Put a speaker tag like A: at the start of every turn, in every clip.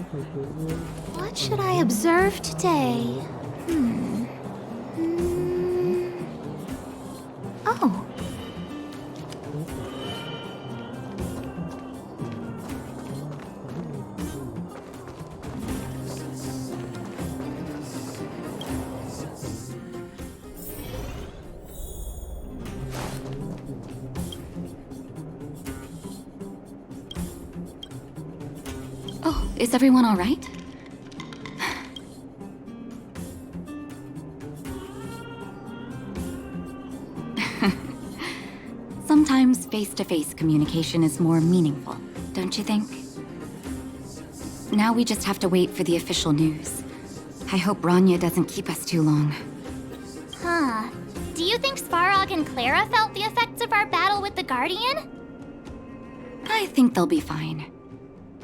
A: What should I observe today? Oh.
B: Oh, is everyone all right? Sometimes face-to-face communication is more meaningful, don't you think? Now we just have to wait for the official news. I hope Rania doesn't keep us too long.
A: Huh. Do you think Svarog and Clara felt the effects of our battle with the Guardian?
B: I think they'll be fine.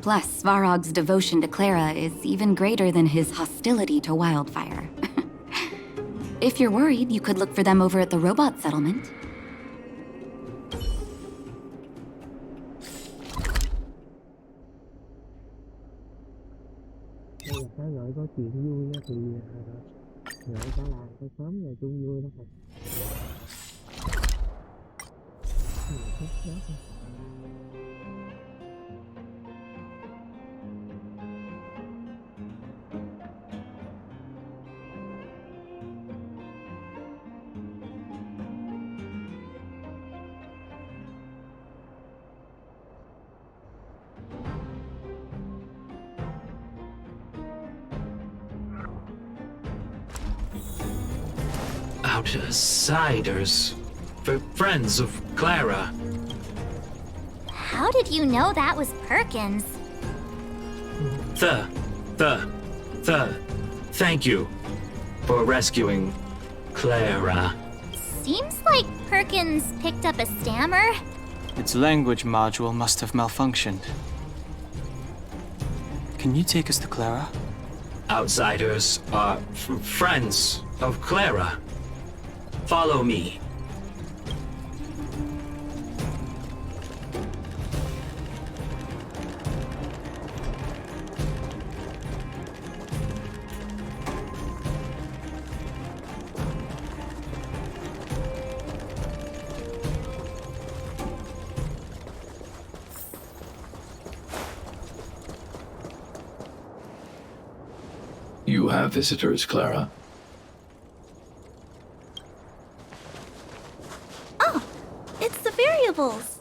B: Plus, Svarog's devotion to Clara is even greater than his hostility to Wildfire. If you're worried, you could look for them over at the robot settlement.
C: Cái gọi có chuyện vui á thì gửi cả làng tới sớm rồi chung vui lắm rồi. Thích chết.
D: Outsiders. Friends of Clara.
A: How did you know that was Perkins?
D: Thank you for rescuing Clara.
A: Seems like Perkins picked up a stammer.
E: Its language module must have malfunctioned. Can you take us to Clara?
D: Outsiders are friends of Clara. Follow me.
F: You have visitors, Clara.
A: Oh, it's the variables.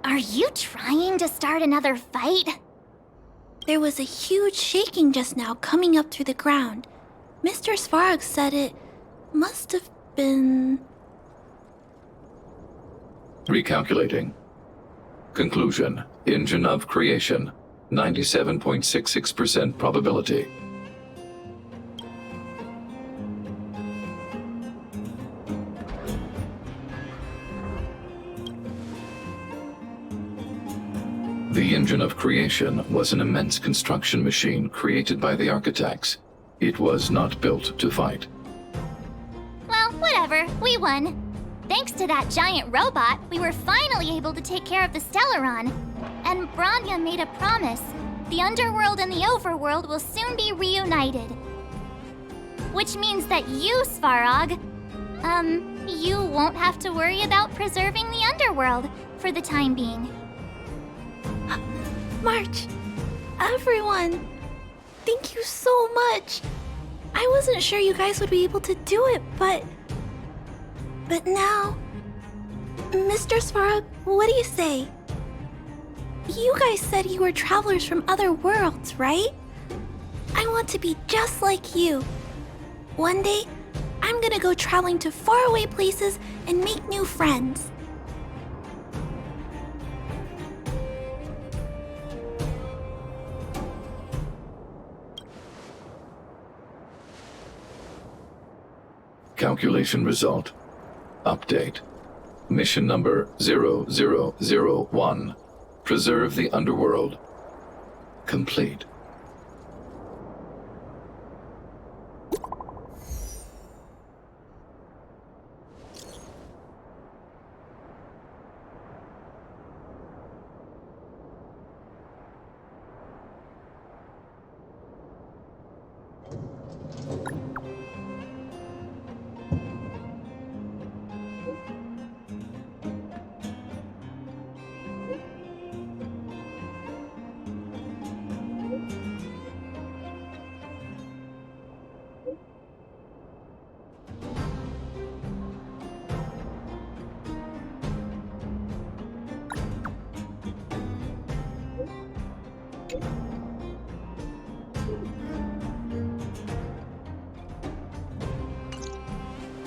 A: Are you trying to start another fight?
G: There was a huge shaking just now coming up through the ground. Mr. Svarog said it must have been...
F: Recalculating. Conclusion. Engine of creation. 97.66% probability. The engine of creation was an immense construction machine created by the architects. It was not built to fight.
A: Well, whatever. We won. Thanks to that giant robot, we were finally able to take care of the Stellaron. And Branya made a promise. The Underworld and the Overworld will soon be reunited. Which means that you, Svarog, you won't have to worry about preserving the Underworld for the time being.
G: March, everyone, thank you so much. I wasn't sure you guys would be able to do it, but now... Mr. Svarog, what do you say? You guys said you were travelers from other worlds, right? I want to be just like you. One day, I'm gonna go traveling to faraway places and make new friends.
F: Calculation result. Update. Mission number 0001. Preserve the Underworld. Complete.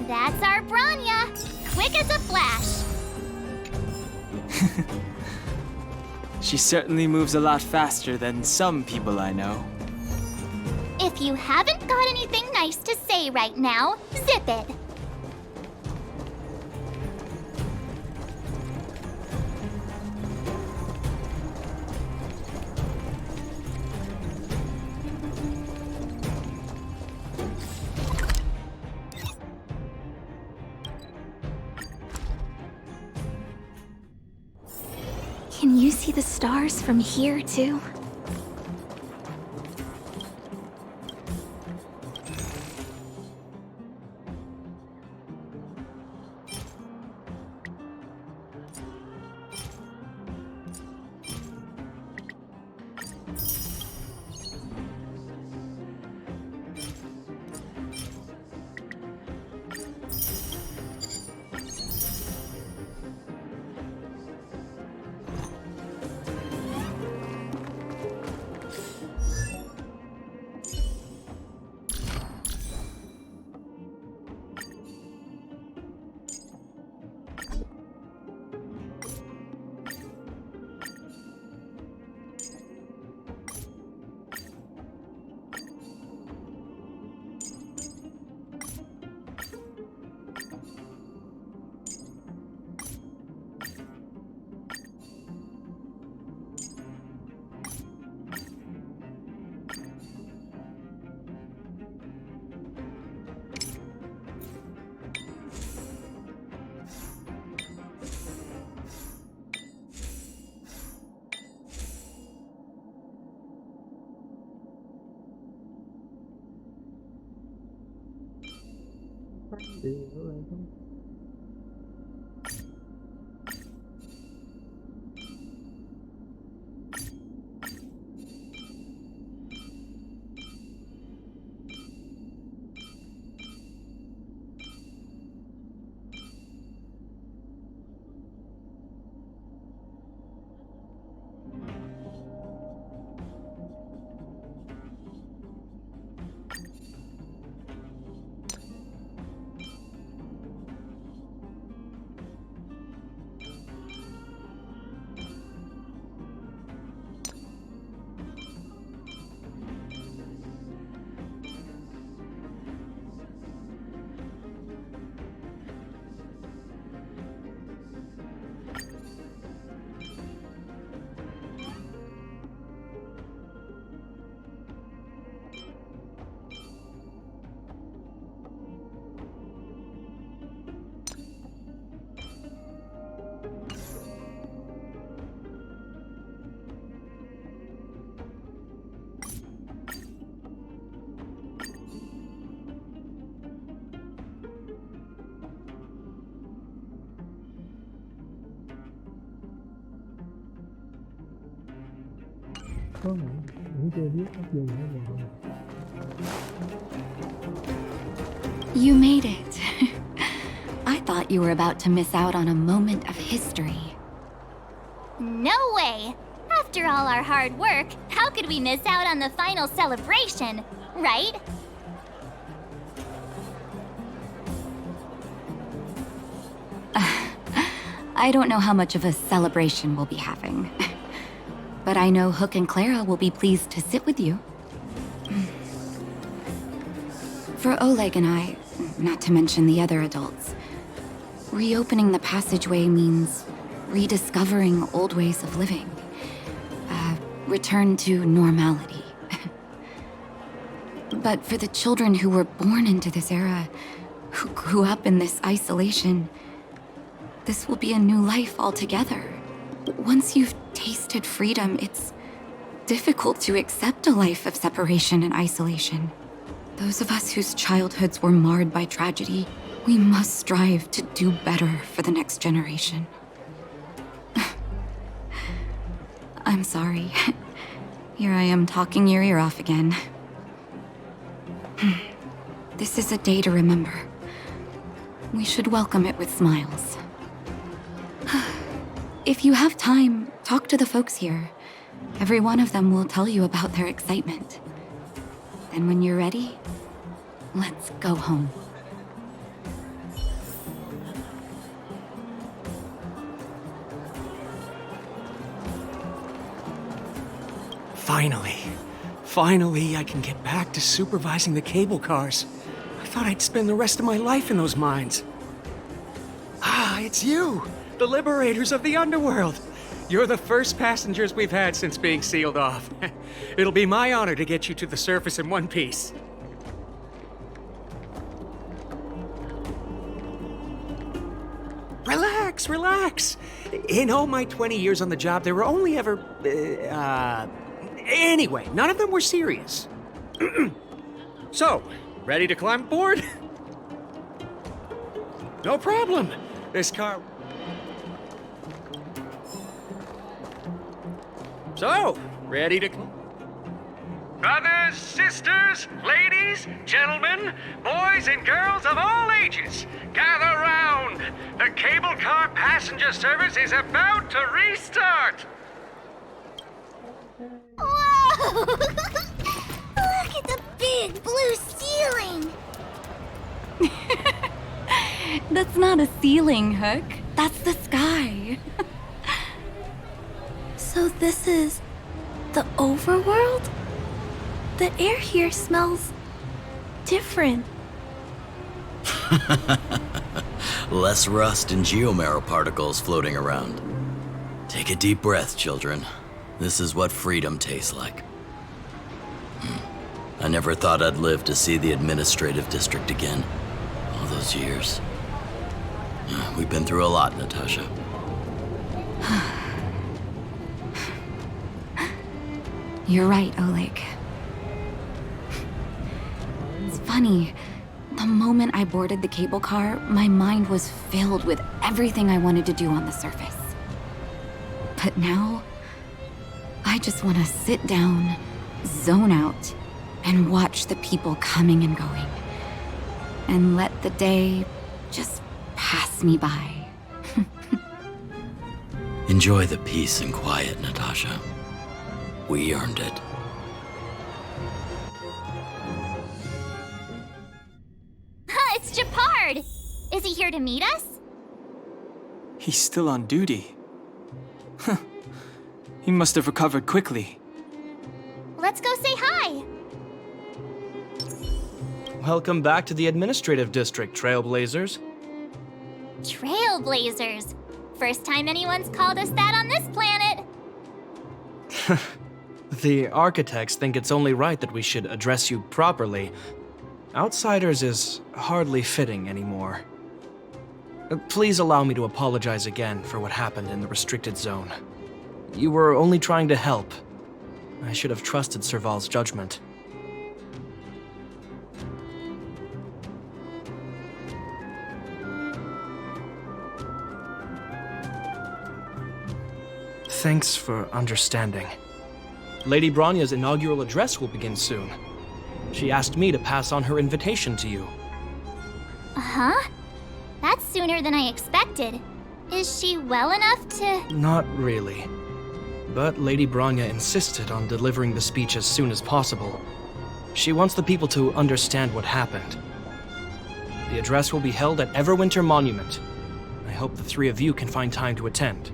A: That's our Branya! Quick as a flash!
E: She certainly moves a lot faster than some people I know.
A: If you haven't got anything nice to say right now, zip it!
G: Can you see the stars from here, too?
C: Đi nữa là không. Có mà vẫn chưa biết cách dùng thế nào.
B: You made it. I thought you were about to miss out on a moment of history.
A: No way! After all our hard work, how could we miss out on the final celebration, right?
B: I don't know how much of a celebration we'll be having. But I know Hook and Clara will be pleased to sit with you. For Oleg and I, not to mention the other adults, reopening the passageway means rediscovering old ways of living. Return to normality. But for the children who were born into this era, who grew up in this isolation, this will be a new life altogether. Once you've tasted freedom, it's difficult to accept a life of separation and isolation. Those of us whose childhoods were marred by tragedy, we must strive to do better for the next generation. I'm sorry. Here I am talking your ear off again. This is a day to remember. We should welcome it with smiles. If you have time, talk to the folks here. Every one of them will tell you about their excitement. And when you're ready, let's go home.
H: Finally, I can get back to supervising the cable cars. I thought I'd spend the rest of my life in those mines. Ah, it's you, the liberators of the underworld. You're the first passengers we've had since being sealed off. It'll be my honor to get you to the surface in one piece. Relax. In all my 20 years on the job, there were only ever, Anyway, none of them were serious. So, ready to climb aboard? No problem. This car... So, ready to... Brothers, sisters, ladies, gentlemen, boys and girls of all ages, gather round. The cable car passenger service is about to restart.
A: Whoa! Look at the big blue ceiling!
B: That's not a ceiling, Hook. That's the sky.
G: So this is the overworld? The air here smells different.
I: Less rust and geomarrow particles floating around. Take a deep breath, children. This is what freedom tastes like. I never thought I'd live to see the administrative district again. All those years. We've been through a lot, Natasha.
B: You're right, Oleg. It's funny. The moment I boarded the cable car, my mind was filled with everything I wanted to do on the surface. But now, I just want to sit down, zone out, and watch the people coming and going. And let the day just pass me by.
I: Enjoy the peace and quiet, Natasha. We earned it.
A: It's Japard! Is he here to meet us?
E: He's still on duty. He must have recovered quickly.
A: Let's go say hi!
J: Welcome back to the administrative district, Trailblazers.
A: Trailblazers. First time anyone's called us that on this planet.
J: The architects think it's only right that we should address you properly. Outsiders is hardly fitting anymore. Please allow me to apologize again for what happened in the restricted zone. You were only trying to help. I should have trusted Serval's judgment. Thanks for understanding. Lady Bronya's inaugural address will begin soon. She asked me to pass on her invitation to you.
A: Huh? That's sooner than I expected. Is she well enough to...
J: Not really. But Lady Bronya insisted on delivering the speech as soon as possible. She wants the people to understand what happened. The address will be held at Everwinter Monument. I hope the three of you can find time to attend.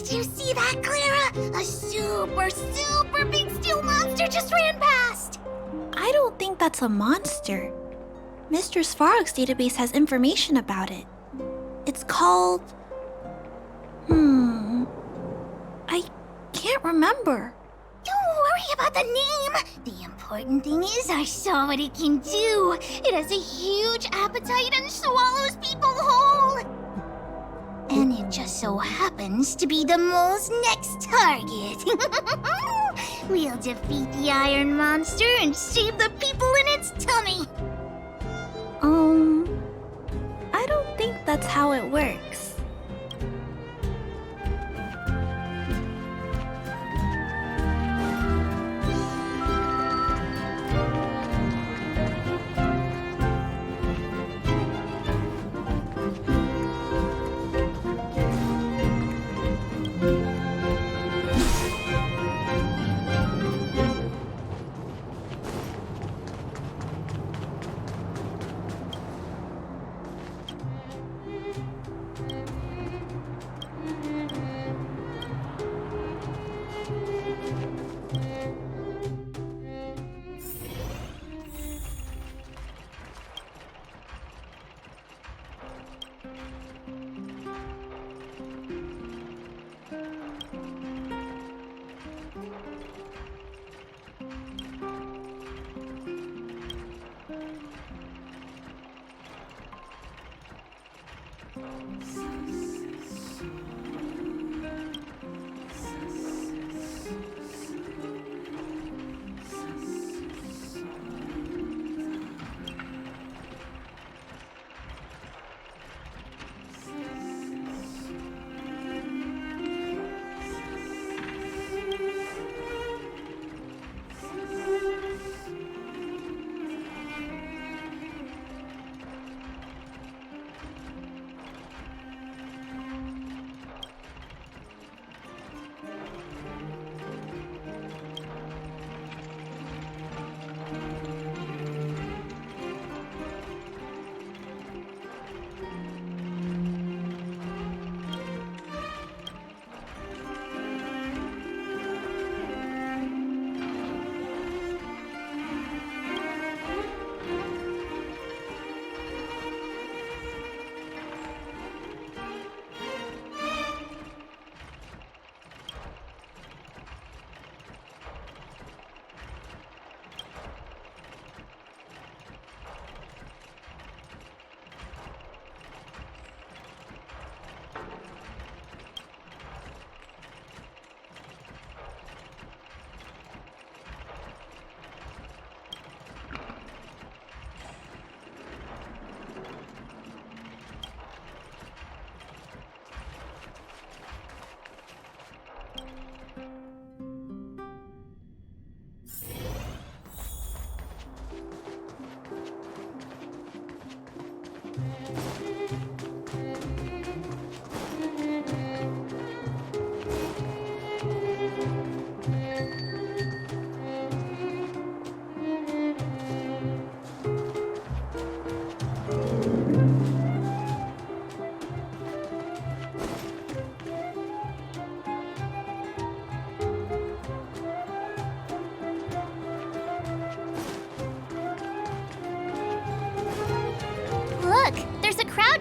A: Did you see that, Clara? A super big steel monster just ran past!
G: I don't think that's a monster. Mr. Svarog's database has information about it. It's called... I can't remember.
A: Don't worry about the name. The important thing is I saw what it can do. It has a huge appetite and swallows people whole. And it just so happens to be the mole's next target. We'll defeat the iron monster and save the people in its tummy.
G: I don't think that's how it works.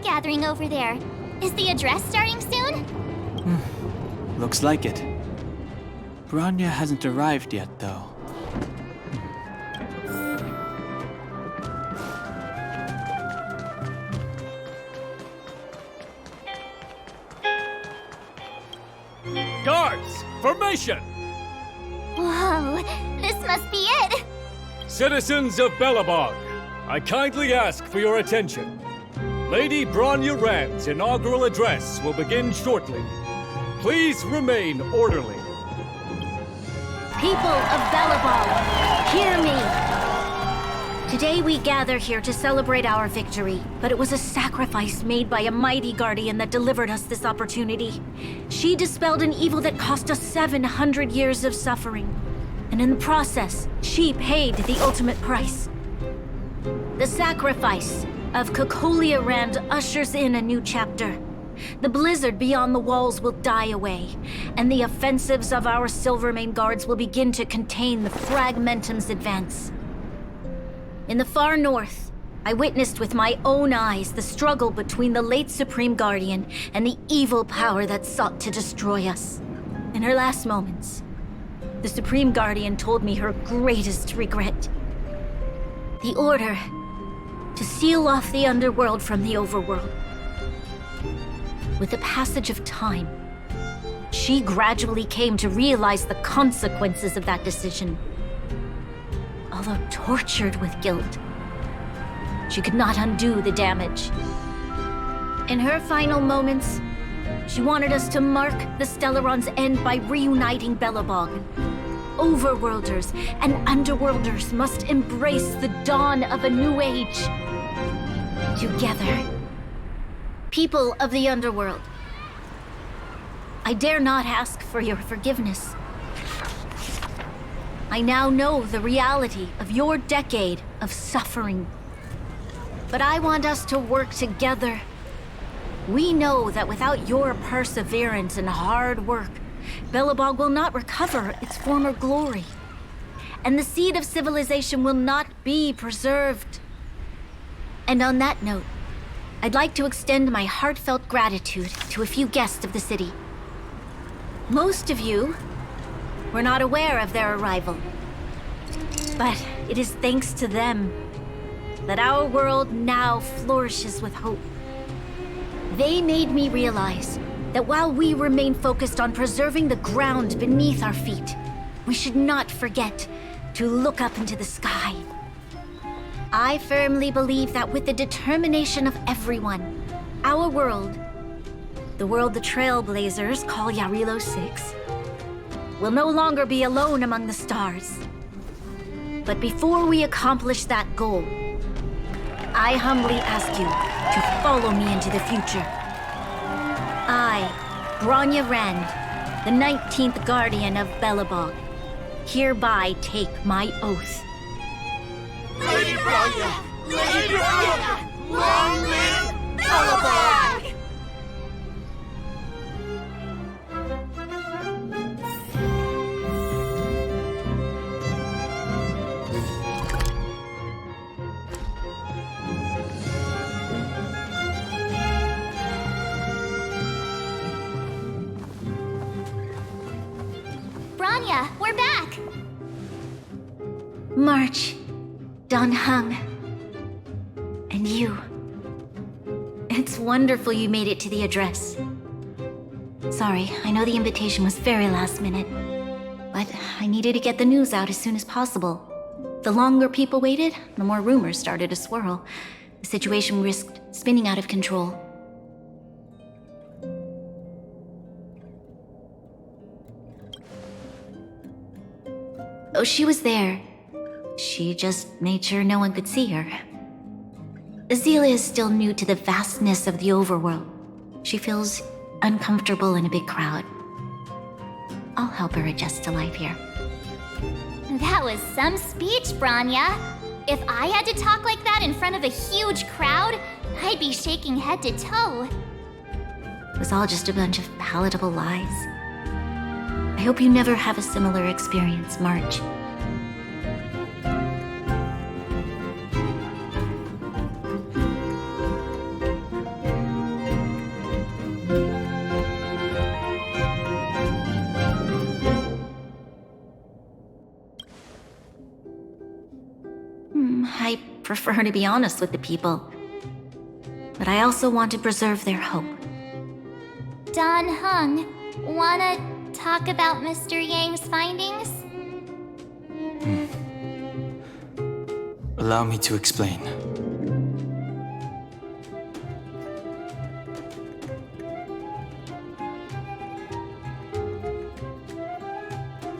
A: Gathering over there. Is the address starting soon?
E: Looks like it. Bronya hasn't arrived yet, though.
K: Guards, formation!
A: Whoa, this must be it!
K: Citizens of Belobog, I kindly ask for your attention. Lady Bronya Rand's inaugural address will begin shortly. Please remain orderly.
L: People of Belobog, hear me! Today we gather here to celebrate our victory, but it was a sacrifice made by a mighty guardian that delivered us this opportunity. She dispelled an evil that cost us 700 years of suffering, and in the process, she paid the ultimate price. The sacrifice of Cocolia Rand ushers in a new chapter. the blizzard beyond the walls will die away, and the offensives of our Silvermane guards will begin to contain the Fragmentum's advance. In the far north, I witnessed with my own eyes the struggle between the late Supreme Guardian and the evil power that sought to destroy us. In her last moments, the Supreme Guardian told me her greatest regret. The order to seal off the underworld from the overworld. With the passage of time, she gradually came to realize the consequences of that decision. Although tortured with guilt, she could not undo the damage. In her final moments, she wanted us to mark the Stellaron's end by reuniting Belobog. Overworlders and Underworlders must embrace the dawn of a new age. Together. People of the Underworld, I dare not ask for your forgiveness. I now know the reality of your decade of suffering. But I want us to work together. We know that without your perseverance and hard work, Belobog will not recover its former glory. And the seed of civilization will not be preserved. And on that note, I'd like to extend my heartfelt gratitude to a few guests of the city. Most of you were not aware of their arrival. But it is thanks to them that our world now flourishes with hope. They made me realize that while we remain focused on preserving the ground beneath our feet, we should not forget to look up into the sky. I firmly believe that with the determination of everyone, our world, the world the Trailblazers call Jailo VI, will no longer be alone among the stars. But before we accomplish that goal, I humbly ask you to follow me into the future. I, Bronya Rand, the 19th Guardian of Belobog, hereby take my oath.
M: Lady Bronya! Lady Bronya! Long live Belobog!
A: Bronya, we're back!
L: March, Dan Heng, and you. It's wonderful you made it to the address. Sorry, I know the invitation was very last minute, but I needed to get the news out as soon as possible. The longer people waited, the more rumors started to swirl. The situation risked spinning out of control. Oh, she was there. She just made sure no one could see her. Azela is still new to the vastness of the overworld. She feels uncomfortable in a big crowd. I'll help her adjust to life here.
A: That was some speech, Bronya. If I had to talk like that in front of a huge crowd, I'd be shaking head to toe.
L: It was all just a bunch of palatable lies. I hope you never have a similar experience, March. I prefer to be honest with the people. But I also want to preserve their hope.
A: Dan Heng, wanna talk about Mr. Yang's findings?
E: Allow me to explain.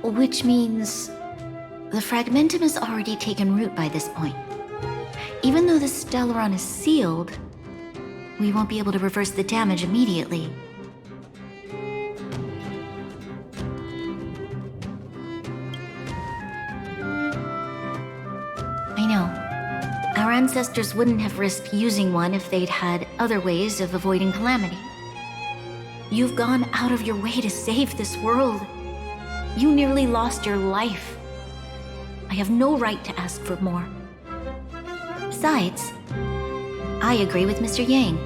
L: Which means the Fragmentum has already taken root by this point. Even though the Stellaron is sealed, we won't be able to reverse the damage immediately. I know. Our ancestors wouldn't have risked using one if they'd had other ways of avoiding calamity. You've gone out of your way to save this world. You nearly lost your life. I have no right to ask for more. Besides, I agree with Mr. Yang.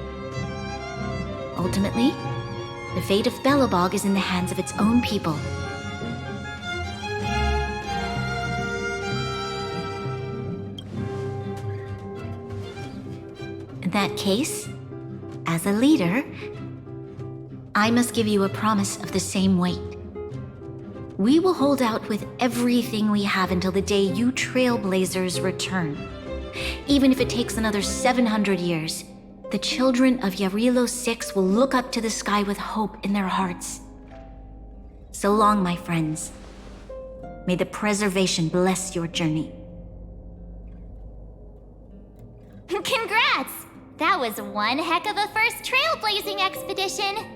L: Ultimately, the fate of Belobog is in the hands of its own people. In that case, as a leader, I must give you a promise of the same weight. We will hold out with everything we have until the day you Trailblazers return. Even if it takes another 700 years, the children of Jailo VI will look up to the sky with hope in their hearts. So long, my friends. May the preservation bless your journey.
A: Congrats! That was one heck of a first trailblazing expedition!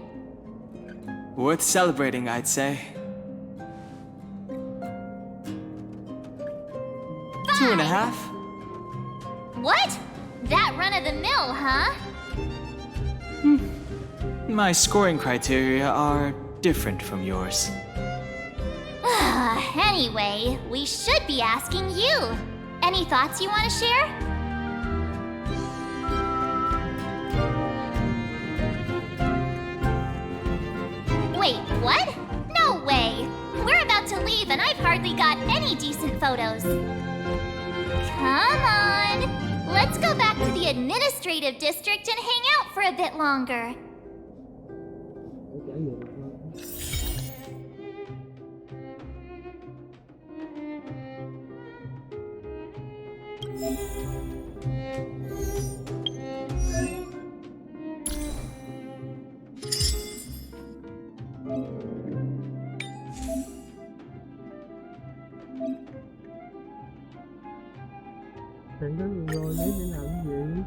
E: Worth celebrating, I'd say. 2.5.
A: What? That run-of-the-mill, huh?
E: My scoring criteria are different from yours.
A: Anyway, we should be asking you. Any thoughts you want to share? Wait, what? No way! We're about to leave and I've hardly got any decent photos. Come on! Let's go back to the administrative district and hang out for a bit longer.
C: Thành đó rồi lấy để làm gì?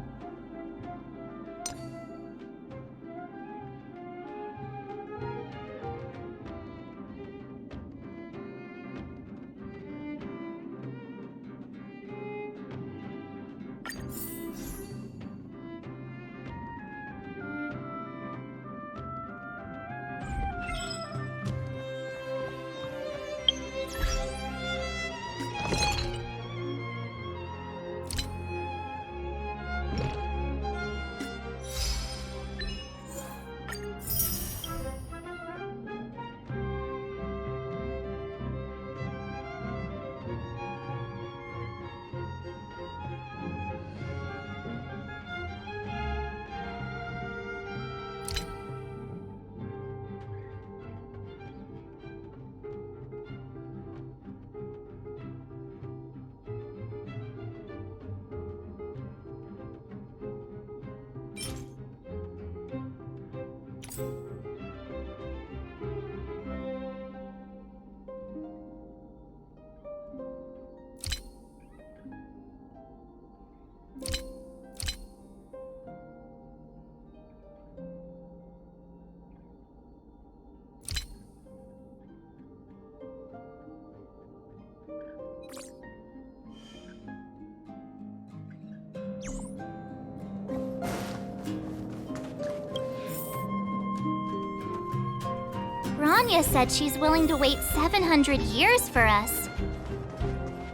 A: Rania said she's willing to wait 700 years for us.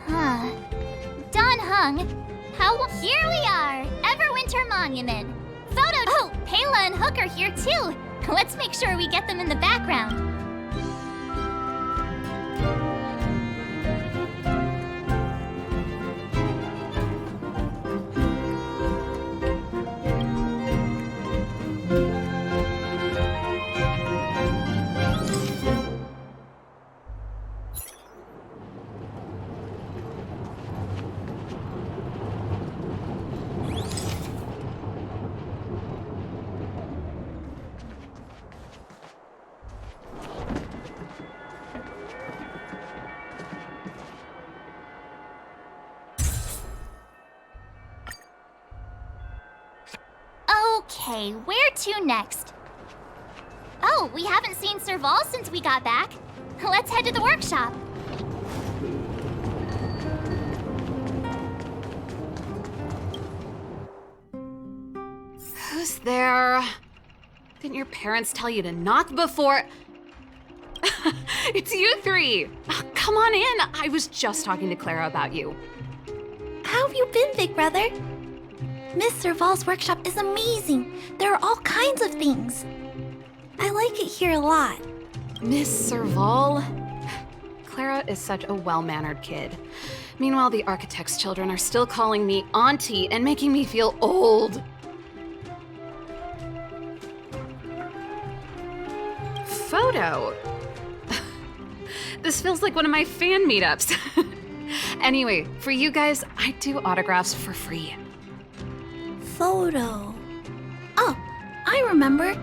A: Huh. Don Hung, here we are, Everwinter Monument. Oh, Pela and Hook are here too. Let's make sure we get them in the background. Okay, where to next? Oh, we haven't seen Serval since we got back. Let's head to the workshop.
N: Who's there? Didn't your parents tell you to knock before... It's you three! Come on in! I was just talking to Clara about you.
G: How have you been, big brother? Miss Serval's workshop is amazing. There are all kinds of things. I like it here a lot.
N: Miss Serval? Clara is such a well-mannered kid. Meanwhile, the architect's children are still calling me auntie and making me feel old. Photo? This feels like one of my fan meetups. Anyway, for you guys, I do autographs for free.
G: Photo. Oh, I remember.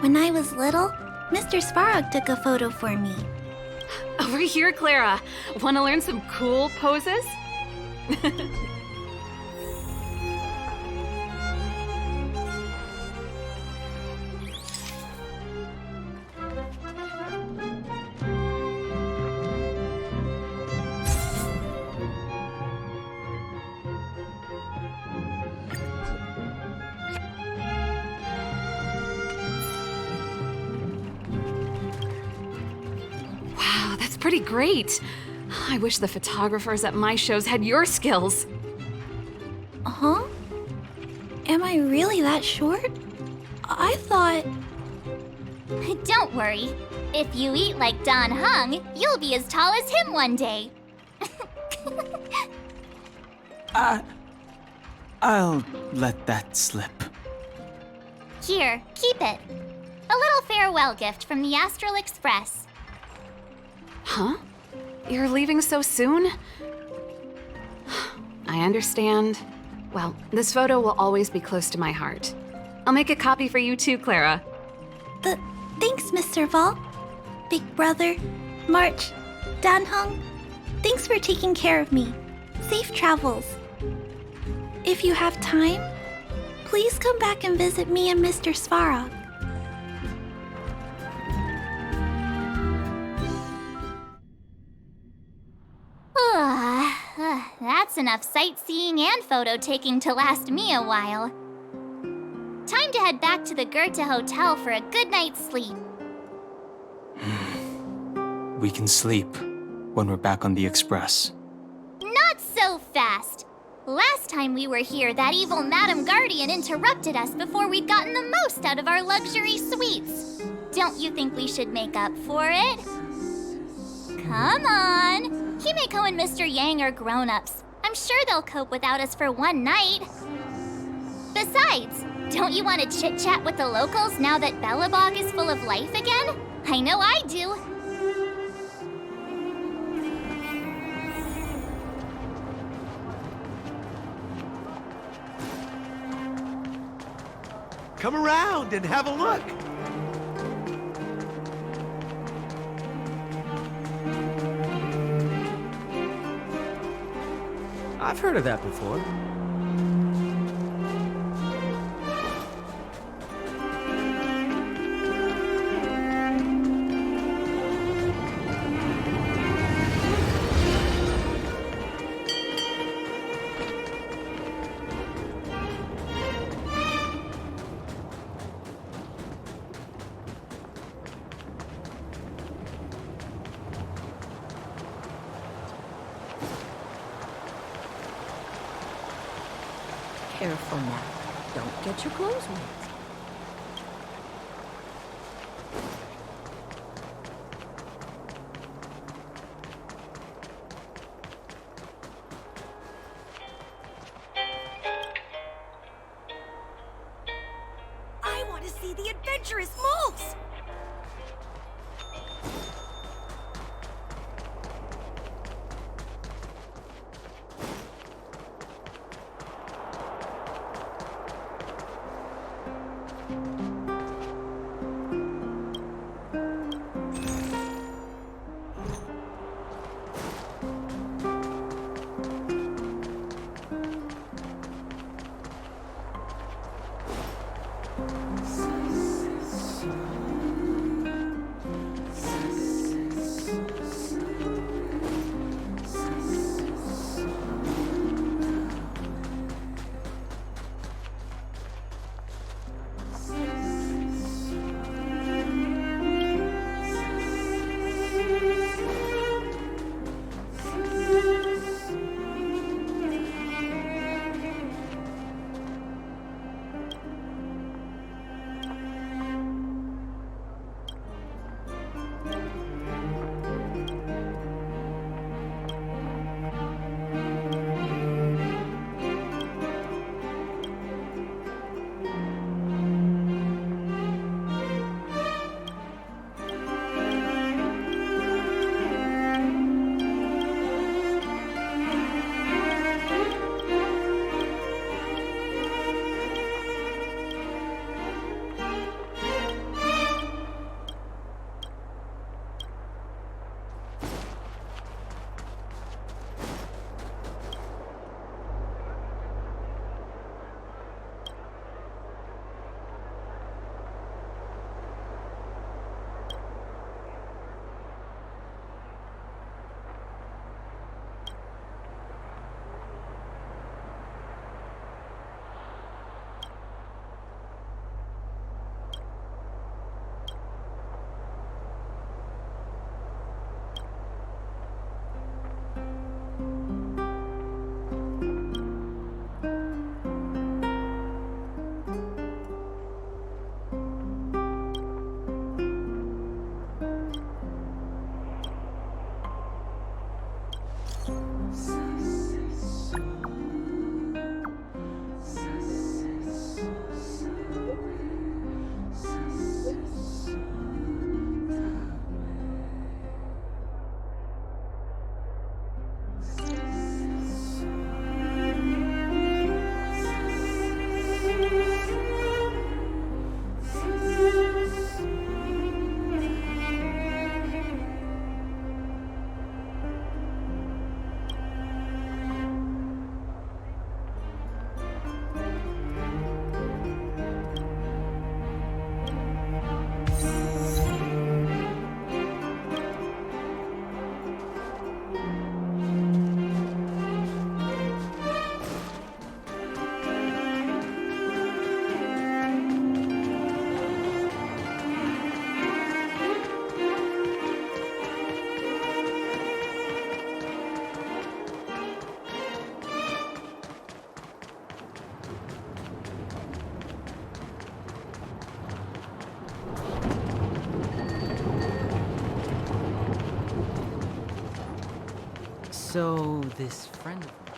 G: When I was little, Mr. Svarog took a photo for me.
N: Over here, Clara. Want to learn some cool poses? Wow, that's pretty great. I wish the photographers at my shows had your skills.
G: Huh? Am I really that short? I thought...
A: Don't worry. If you eat like Don Hung, you'll be as tall as him one day.
E: I'll let that slip.
A: Here, keep it. A little farewell gift from the Astral Express.
N: Huh? You're leaving so soon? I understand. Well, this photo will always be close to my heart. I'll make a copy for you too, Clara.
G: Thanks, Mr. Val. Big brother, March, Danhung, thanks for taking care of me. Safe travels. If you have time, please come back and visit me and Mr. Svarog.
A: That's enough sightseeing and photo taking to last me a while. Time to head back to the Goethe Hotel for a good night's sleep.
E: We can sleep when we're back on the Express.
A: Not so fast! Last time we were here, that evil Madam Guardian interrupted us before we'd gotten the most out of our luxury suites. Don't you think we should make up for it? Come on! Himeko and Mr. Yang are grown-ups. I'm sure they'll cope without us for one night. Besides, don't you want to chit-chat with the locals now that Belobog is full of life again? I know I do.
O: Come around and have a look.
H: I've heard of that before.
P: Careful now. Don't get your clothes wet.
M: I want to see the adventurous moles!
Q: So, this friend of mine...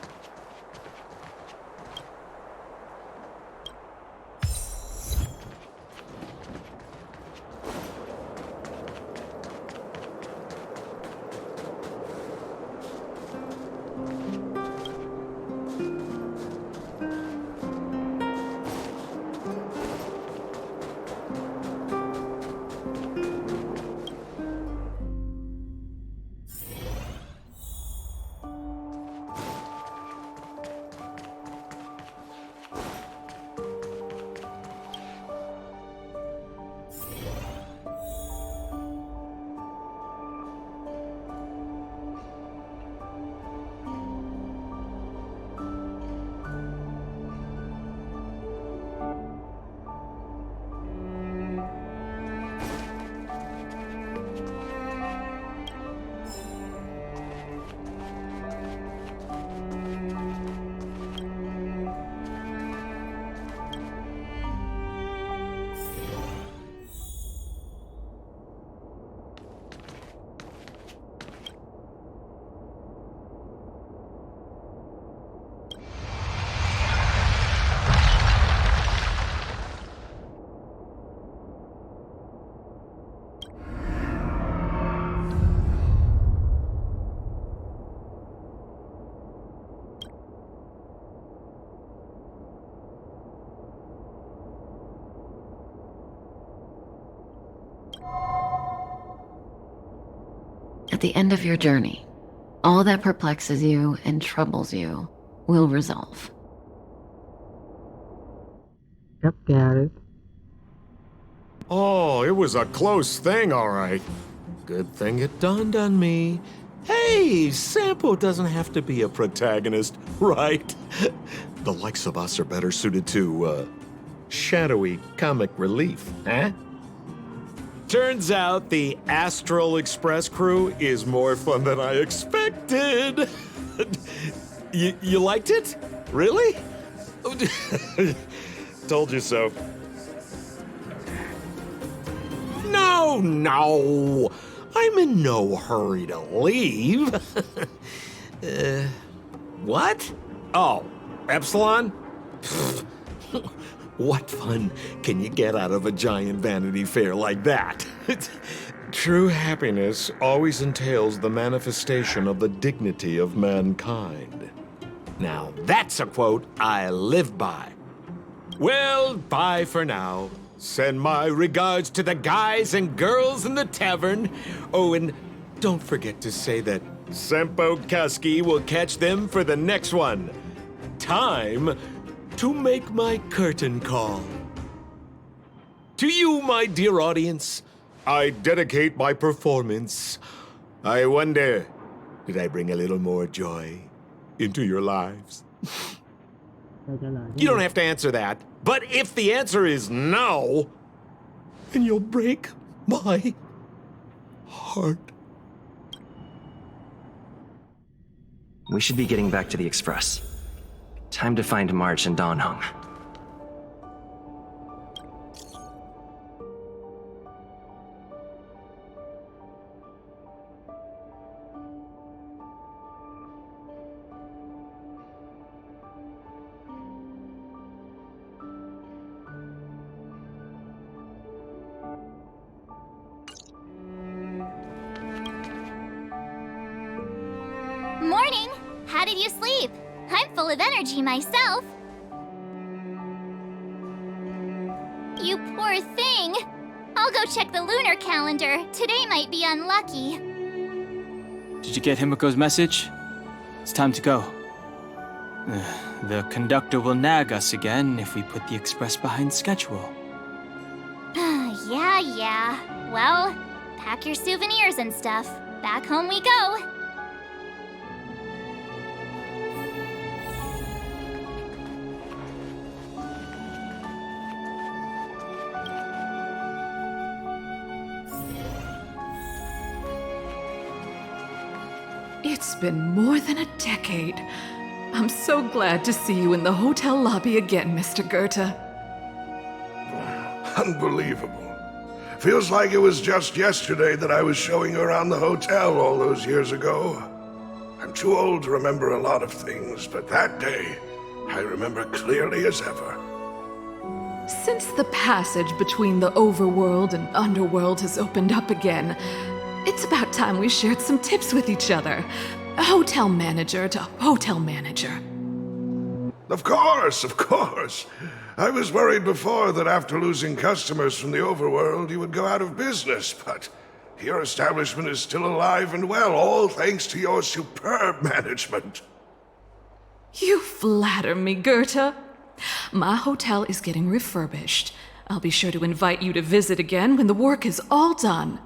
R: At the end of your journey, all that perplexes you and troubles you will resolve.
C: Cắp ca đấy.
S: Oh, it was a close thing, all right. Good thing it dawned on me. Hey, Sampo doesn't have to be a protagonist, right? The likes of us are better suited to, shadowy comic relief, huh? Turns out the Astral Express crew is more fun than I expected. You liked it? Really? Told you so. No. I'm in no hurry to leave. What? Oh, Epsilon? What fun can you get out of a giant Vanity Fair like that? True happiness always entails the manifestation of the dignity of mankind. Now, that's a quote I live by. Well, bye for now. Send my regards to the guys and girls in the tavern. Oh, and don't forget to say that Sempo Kaski will catch them for the next one. Time to make my curtain call. To you, my dear audience, I dedicate my performance. I wonder, did I bring a little more joy into your lives? You don't have to answer that, but if the answer is no, then you'll break my heart.
T: We should be getting back to the Express. Time to find March and Donhong.
A: Morning! How did you sleep? I'm full of energy myself. You poor thing. I'll go check the lunar calendar. Today might be unlucky.
E: Did you get Himiko's message? It's time to go. The conductor will nag us again if we put the express behind schedule.
A: Yeah. Well, pack your souvenirs and stuff. Back home we go.
U: It's been more than a decade. I'm so glad to see you in the hotel lobby again, Mr. Goethe.
V: Unbelievable. Feels like it was just yesterday that I was showing around the hotel all those years ago. I'm too old to remember a lot of things, but that day, I remember clearly as ever.
U: Since the passage between the overworld and underworld has opened up again, it's about time we shared some tips with each other. Hotel manager to hotel manager.
V: Of course, of course. I was worried before that after losing customers from the overworld, you would go out of business, but your establishment is still alive and well, all thanks to your superb management.
U: You flatter me, Goethe. My hotel is getting refurbished. I'll be sure to invite you to visit again when the work is all done.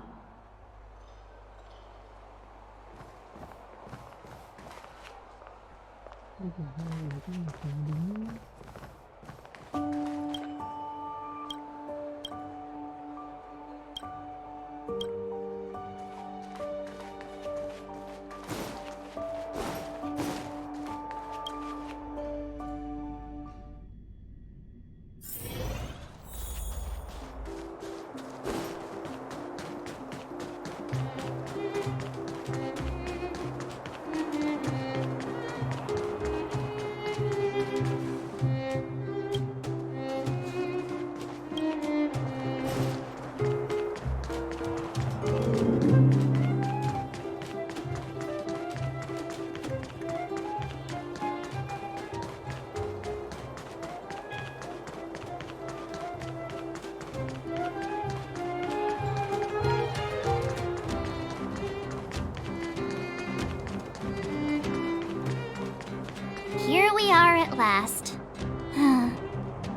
A: Here we are at last.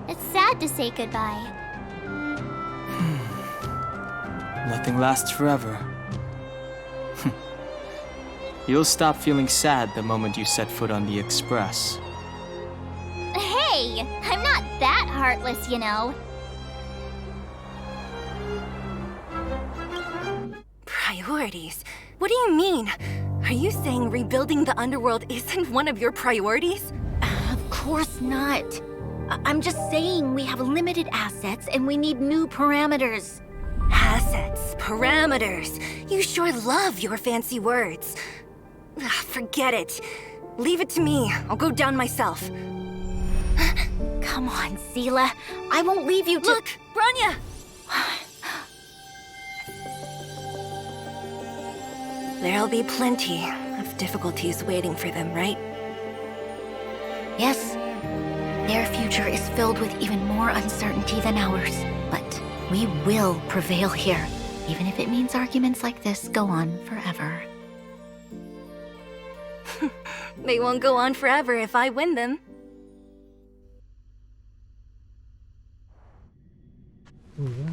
A: It's sad to say goodbye.
E: Nothing lasts forever. You'll stop feeling sad the moment you set foot on the Express.
A: Hey, I'm not that heartless, you know.
M: Priorities? What do you mean? Are you saying rebuilding the underworld isn't one of your priorities?
L: Of course not. I'm just saying we have limited assets and we need new parameters.
M: Assets, parameters. You sure love your fancy words. Forget it. Leave it to me. I'll go down myself.
L: Come on, Seela. I won't leave you to—
M: Look, Branya! There'll be plenty of difficulties waiting for them, right?
L: Yes. Their future is filled with even more uncertainty than ours. But we will prevail here, even if it means arguments like this go on forever.
M: They won't go on forever if I win them.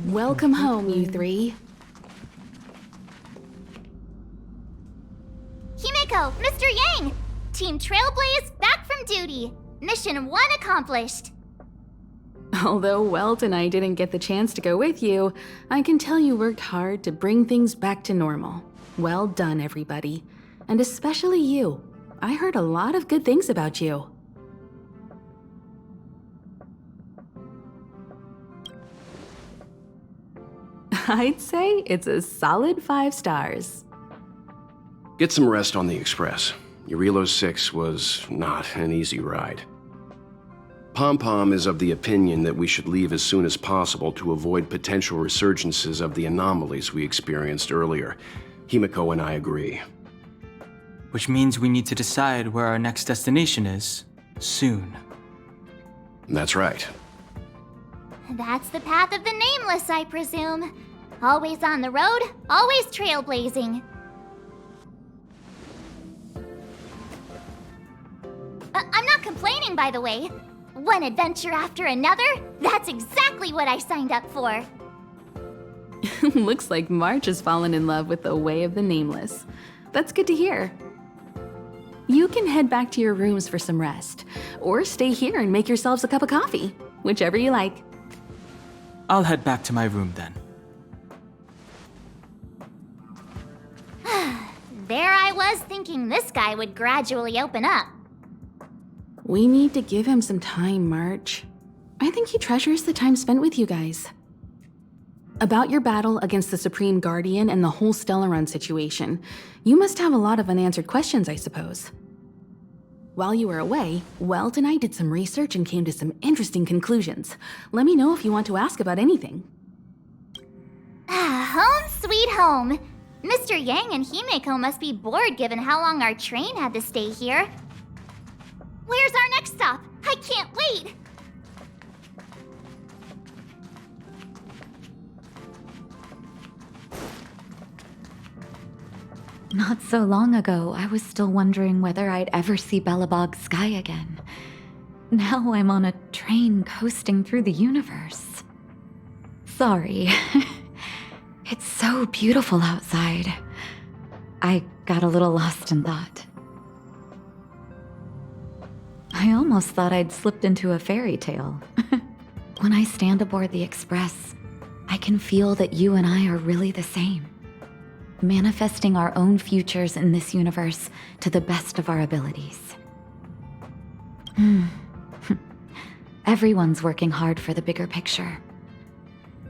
N: Welcome home, you three.
A: Himeko, Mr. Yang! Team Trailblaze back from duty. Mission 1 accomplished.
N: Although Welt and I didn't get the chance to go with you, I can tell you worked hard to bring things back to normal. Well done, everybody. And especially you. I heard a lot of good things about you. I'd say it's a solid 5 stars.
D: Get some rest on the Express. Jailo VI was not an easy ride. Pom-Pom is of the opinion that we should leave as soon as possible to avoid potential resurgences of the anomalies we experienced earlier. Himeko and I agree.
E: Which means we need to decide where our next destination is, soon.
D: That's right.
A: That's the path of the Nameless, I presume. Always on the road, always trailblazing. I'm not complaining, by the way. One adventure after another, that's exactly what I signed up for.
N: Looks like March has fallen in love with the way of the Nameless. That's good to hear. You can head back to your rooms for some rest, or stay here and make yourselves a cup of coffee, whichever you like.
E: I'll head back to my room then.
A: There I was thinking this guy would gradually open up.
N: We need to give him some time, March. I think he treasures the time spent with you guys. About your battle against the Supreme Guardian and the whole Stellaron situation, you must have a lot of unanswered questions, I suppose. While you were away, Welt and I did some research and came to some interesting conclusions. Let me know if you want to ask about anything.
A: Home sweet home. Mr. Yang and Himeko must be bored given how long our train had to stay here. Where's our next stop? I can't wait!
B: Not so long ago, I was still wondering whether I'd ever see Belobog's sky again. Now I'm on a train coasting through the universe. Sorry. It's so beautiful outside. I got a little lost in thought. I almost thought I'd slipped into a fairy tale. When I stand aboard the Express, I can feel that you and I are really the same. Manifesting our own futures in this universe to the best of our abilities. Everyone's working hard for the bigger picture.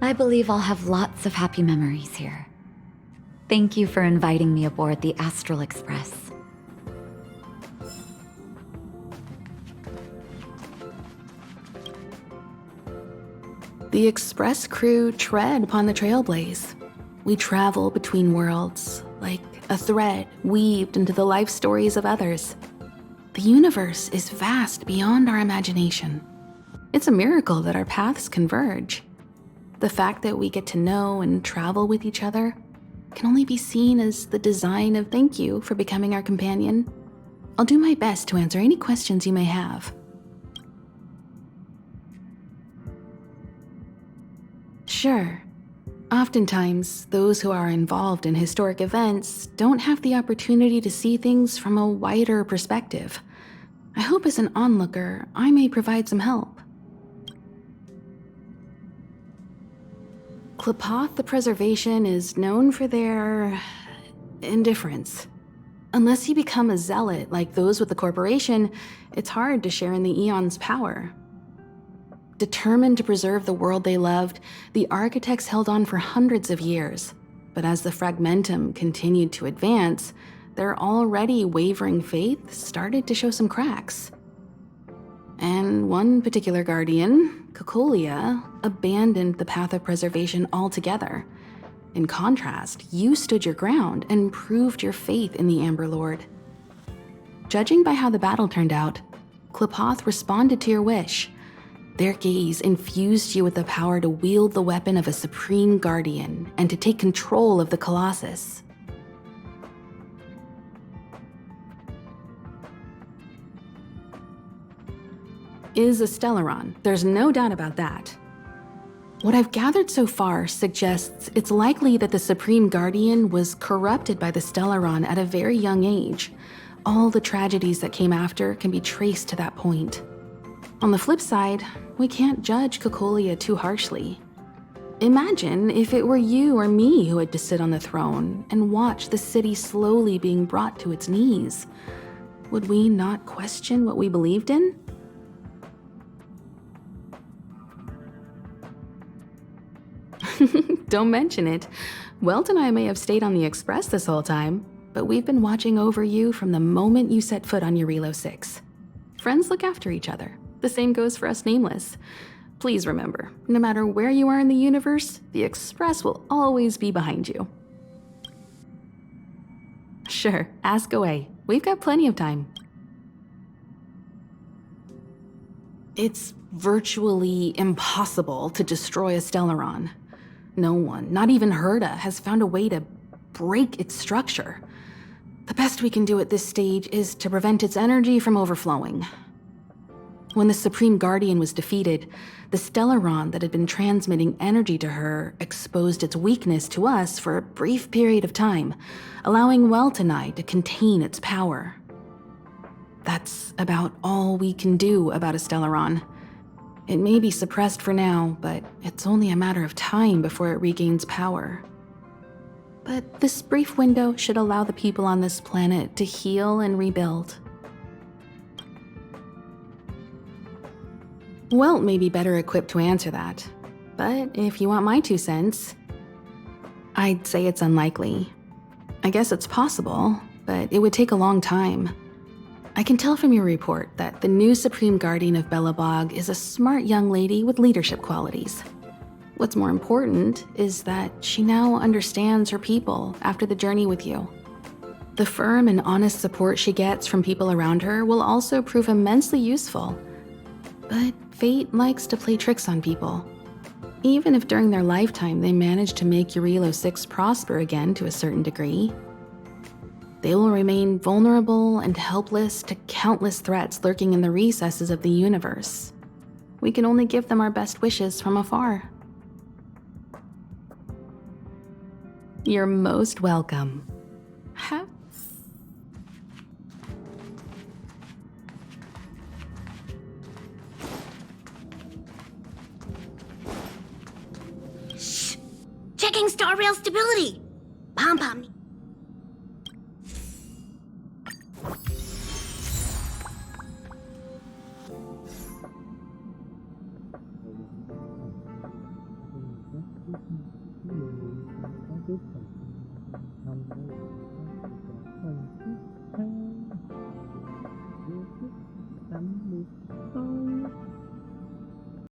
B: I believe I'll have lots of happy memories here. Thank you for inviting me aboard the Astral Express.
N: The Express crew tread upon the trailblaze. We travel between worlds, like a thread weaved into the life stories of others. The universe is vast beyond our imagination. It's a miracle that our paths converge. The fact that we get to know and travel with each other can only be seen as the design of thank you for becoming our companion. I'll do my best to answer any questions you may have. Sure. Oftentimes, those who are involved in historic events don't have the opportunity to see things from a wider perspective. I hope as an onlooker, I may provide some help. Qlipoth the Preservation is known for their indifference. Unless you become a zealot like those with the corporation, it's hard to share in the Aeon's power. Determined to preserve the world they loved, the architects held on for hundreds of years. But as the Fragmentum continued to advance, their already wavering faith started to show some cracks. And one particular guardian, Cocolia, abandoned the path of preservation altogether. In contrast, you stood your ground and proved your faith in the Amber Lord. Judging by how the battle turned out, Qlipoth responded to your wish. Their gaze infused you with the power to wield the weapon of a supreme guardian and to take control of the Colossus. Is a Stellaron, there's no doubt about that. What I've gathered so far suggests it's likely that the Supreme Guardian was corrupted by the Stellaron at a very young age. All the tragedies that came after can be traced to that point. On the flip side, we can't judge Cocolia too harshly. Imagine if it were you or me who had to sit on the throne and watch the city slowly being brought to its knees. Would we not question what we believed in? Don't mention it. Welt and I may have stayed on the Express this whole time, but we've been watching over you from the moment you set foot on Jailo VI. Friends look after each other. The same goes for us Nameless. Please remember, no matter where you are in the universe, the Express will always be behind you. Sure, ask away. We've got plenty of time. It's virtually impossible to destroy a Stellaron. No one, not even Herda, has found a way to break its structure. The best we can do at this stage is to prevent its energy from overflowing. When the Supreme Guardian was defeated, the Stellaron that had been transmitting energy to her exposed its weakness to us for a brief period of time, allowing Welt and I to contain its power. That's about all we can do about a Stellaron. It may be suppressed for now, but it's only a matter of time before it regains power. But this brief window should allow the people on this planet to heal and rebuild. Welt may be better equipped to answer that, but if you want my 2 cents, I'd say it's unlikely. I guess it's possible, but it would take a long time. I can tell from your report that the new Supreme Guardian of Belobog is a smart young lady with leadership qualities. What's more important is that she now understands her people after the journey with you. The firm and honest support she gets from people around her will also prove immensely useful. But fate likes to play tricks on people. Even if during their lifetime they manage to make Jailo VI prosper again to a certain degree, they will remain vulnerable and helpless to countless threats lurking in the recesses of the universe. We can only give them our best wishes from afar. You're most welcome.
L: Checking star rail stability. Pom-pom.